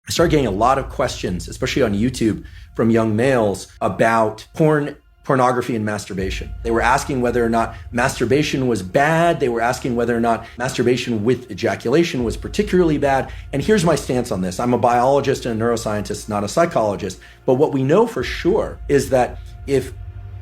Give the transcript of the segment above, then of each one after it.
I started getting a lot of questions, especially on YouTube, from young males about pornography and masturbation. They were asking whether or not masturbation was bad. They were asking whether or not masturbation with ejaculation was particularly bad. And here's my stance on this. I'm a biologist and a neuroscientist, not a psychologist. But what we know for sure is that if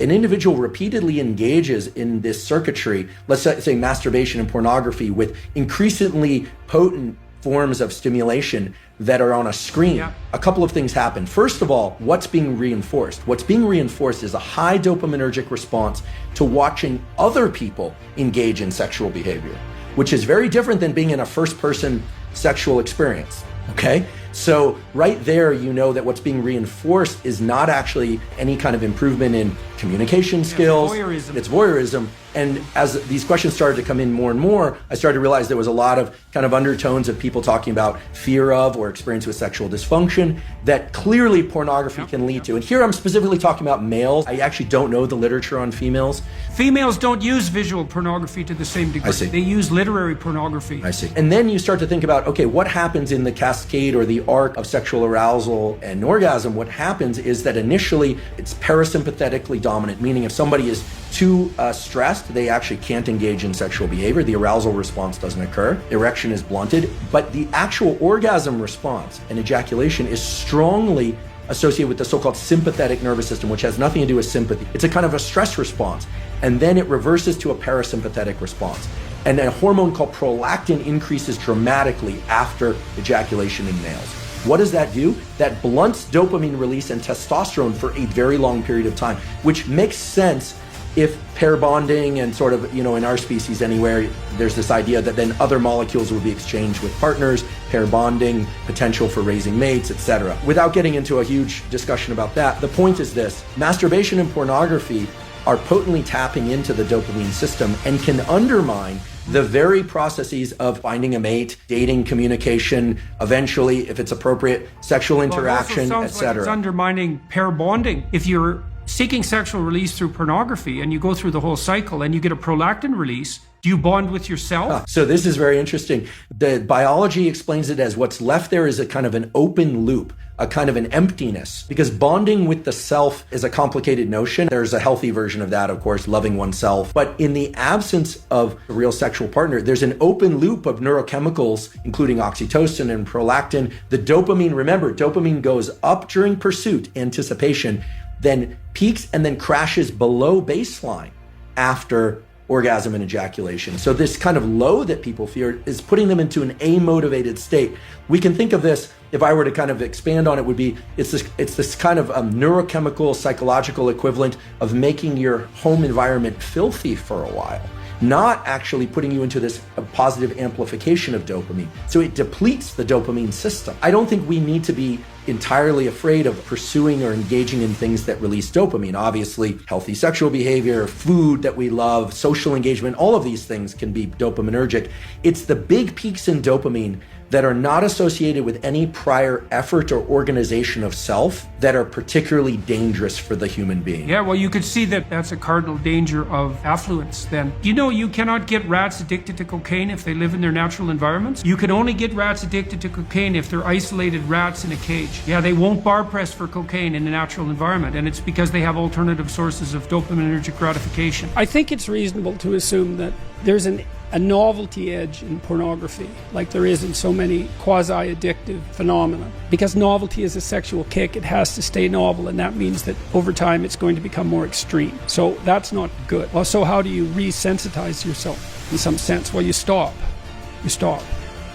an individual repeatedly engages in this circuitry, let's say masturbation and pornography with increasingly potent forms of stimulation that are on a screen, a couple of things happen. First of all, what's being reinforced? What's being reinforced is a high dopaminergic response to watching other people engage in sexual behavior, which is very different than being in a first-person sexual experience, okay? So right there, you know that what's being reinforced is not actually any kind of improvement in communication skills. It's voyeurism. And as these questions started to come in more and more, I started to realize there was a lot of kind of undertones of people talking about fear of or experience with sexual dysfunction that clearly pornography can lead to. And here I'm specifically talking about males. I actually don't know the literature on females. Females don't use visual pornography to the same degree. I see. They use literary pornography. I see. And then you start to think about, okay, what happens in the cascade or the arc of sexual arousal and orgasm? What happens is that initially it's parasympathetically dominant, meaning if somebody is too stressed, they actually can't engage in sexual behavior. The arousal response doesn't occur. Erection is blunted, but the actual orgasm response and ejaculation is strongly associated with the so-called sympathetic nervous system, which has nothing to do with sympathy. It's a kind of a stress response. And then it reverses to a parasympathetic response. And a hormone called prolactin increases dramatically after ejaculation in males. What does that do? That blunts dopamine release and testosterone for a very long period of time, which makes sense if pair bonding and sort of, in our species anywhere, there's this idea that then other molecules will be exchanged with partners, pair bonding, potential for raising mates, etc. Without getting into a huge discussion about that, the point is this: masturbation and pornography are potently tapping into the dopamine system and can undermine the very processes of finding a mate, dating, communication, eventually, if it's appropriate, sexual interaction, etc. It's undermining pair bonding. If you're seeking sexual release through pornography and you go through the whole cycle and you get a prolactin release, do you bond with yourself? So this is very interesting. The biology explains it as what's left there is a kind of an open loop, a kind of an emptiness, because bonding with the self is a complicated notion. There's a healthy version of that, of course, loving oneself. But in the absence of a real sexual partner, there's an open loop of neurochemicals, including oxytocin and prolactin. The dopamine, remember, dopamine goes up during pursuit, anticipation, then peaks and then crashes below baseline after orgasm and ejaculation. So this kind of low that people fear is putting them into an amotivated state. We can think of this, if I were to kind of expand on it, would be it's this kind of neurochemical, psychological equivalent of making your home environment filthy for a while, not actually putting you into this positive amplification of dopamine. So it depletes the dopamine system. I don't think we need to be entirely afraid of pursuing or engaging in things that release dopamine. Obviously, healthy sexual behavior, food that we love, social engagement, all of these things can be dopaminergic. It's the big peaks in dopamine that are not associated with any prior effort or organization of self that are particularly dangerous for the human being. Yeah, well, you could see that that's a cardinal danger of affluence then. You cannot get rats addicted to cocaine if they live in their natural environments. You can only get rats addicted to cocaine if they're isolated rats in a cage. Yeah, they won't bar press for cocaine in a natural environment, and it's because they have alternative sources of dopaminergic gratification. I think it's reasonable to assume that there's a novelty edge in pornography, like there is in so many quasi-addictive phenomena. Because novelty is a sexual kick, it has to stay novel, and that means that over time it's going to become more extreme. So that's not good. Well, so how do you resensitize yourself in some sense? Well, you stop,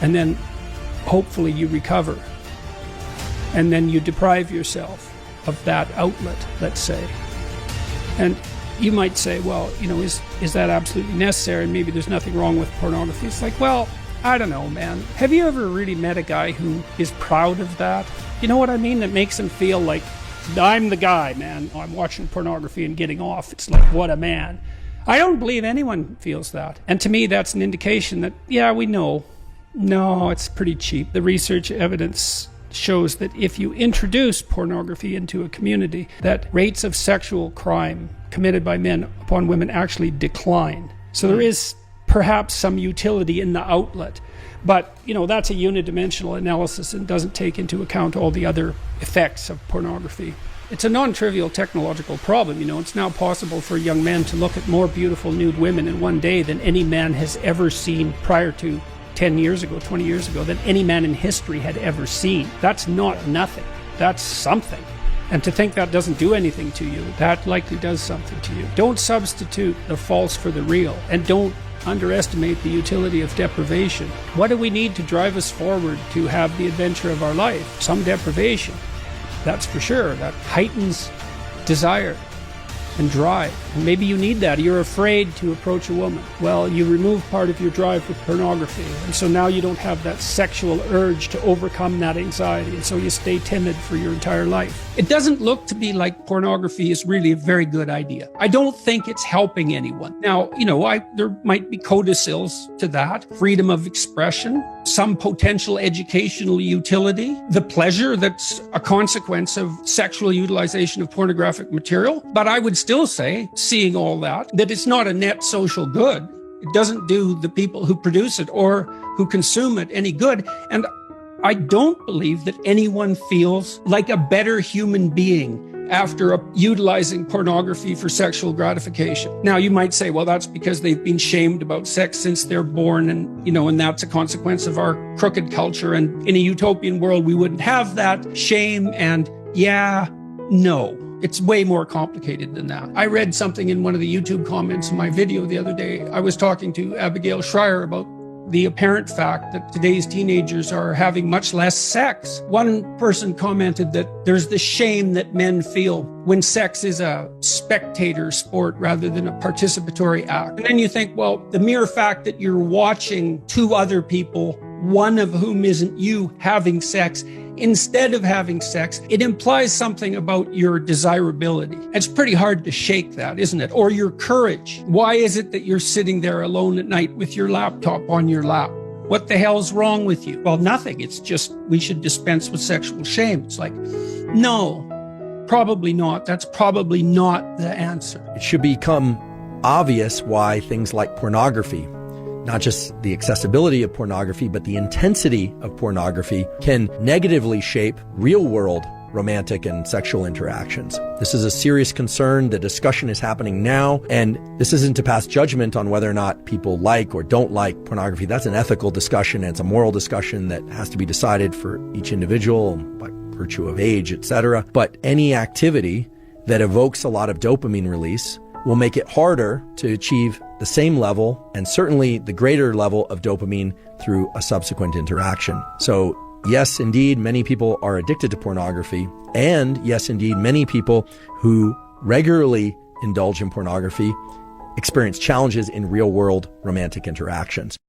and then hopefully you recover. And then you deprive yourself of that outlet, let's say. And you might say, well, is that absolutely necessary? And maybe there's nothing wrong with pornography. It's like, well, I don't know, man. Have you ever really met a guy who is proud of that? You know what I mean? That makes him feel like, I'm the guy, man. I'm watching pornography and getting off. It's like, what a man. I don't believe anyone feels that. And to me, that's an indication that, yeah, we know. No, it's pretty cheap. The research evidence shows that if you introduce pornography into a community, that rates of sexual crime committed by men upon women actually decline. So there is perhaps some utility in the outlet. But, that's a unidimensional analysis and doesn't take into account all the other effects of pornography. It's a non-trivial technological problem. It's now possible for young men to look at more beautiful nude women in one day than any man has ever seen prior to 10 years ago, 20 years ago, than any man in history had ever seen. That's not nothing. That's something. And to think that doesn't do anything to you, that likely does something to you. Don't substitute the false for the real, and don't underestimate the utility of deprivation. What do we need to drive us forward to have the adventure of our life? Some deprivation, that's for sure. That heightens desire and drive. And maybe you need that. You're afraid to approach a woman. Well, you remove part of your drive with pornography. And so now you don't have that sexual urge to overcome that anxiety. And so you stay timid for your entire life. It doesn't look to be like pornography is really a very good idea. I don't think it's helping anyone. Now, there might be codicils to that. Freedom of expression, some potential educational utility, the pleasure that's a consequence of sexual utilization of pornographic material. But I would still say, seeing all that it's not a net social good. It doesn't do the people who produce it or who consume it any good. And I don't believe that anyone feels like a better human being after utilizing pornography for sexual gratification. Now, you might say, well, that's because they've been shamed about sex since they're born, and that's a consequence of our crooked culture. And in a utopian world, we wouldn't have that shame. And no. It's way more complicated than that. I read something in one of the YouTube comments in my video the other day. I was talking to Abigail Schreier about the apparent fact that today's teenagers are having much less sex. One person commented that there's the shame that men feel when sex is a spectator sport rather than a participatory act. And then you think, well, the mere fact that you're watching two other people, one of whom isn't you, having sex, instead of having sex, it implies something about your desirability. It's pretty hard to shake that, isn't it? Or your courage. Why is it that you're sitting there alone at night with your laptop on your lap? What the hell's wrong with you? Well, nothing. It's just we should dispense with sexual shame. It's like, no, probably not. That's probably not the answer. It should become obvious why things like pornography, not just the accessibility of pornography, but the intensity of pornography can negatively shape real-world romantic and sexual interactions. This is a serious concern. The discussion is happening now, and this isn't to pass judgment on whether or not people like or don't like pornography. That's an ethical discussion, and it's a moral discussion that has to be decided for each individual by virtue of age, etc. But any activity that evokes a lot of dopamine release will make it harder to achieve the same level and certainly the greater level of dopamine through a subsequent interaction. So yes, indeed, many people are addicted to pornography. And yes, indeed, many people who regularly indulge in pornography experience challenges in real-world romantic interactions.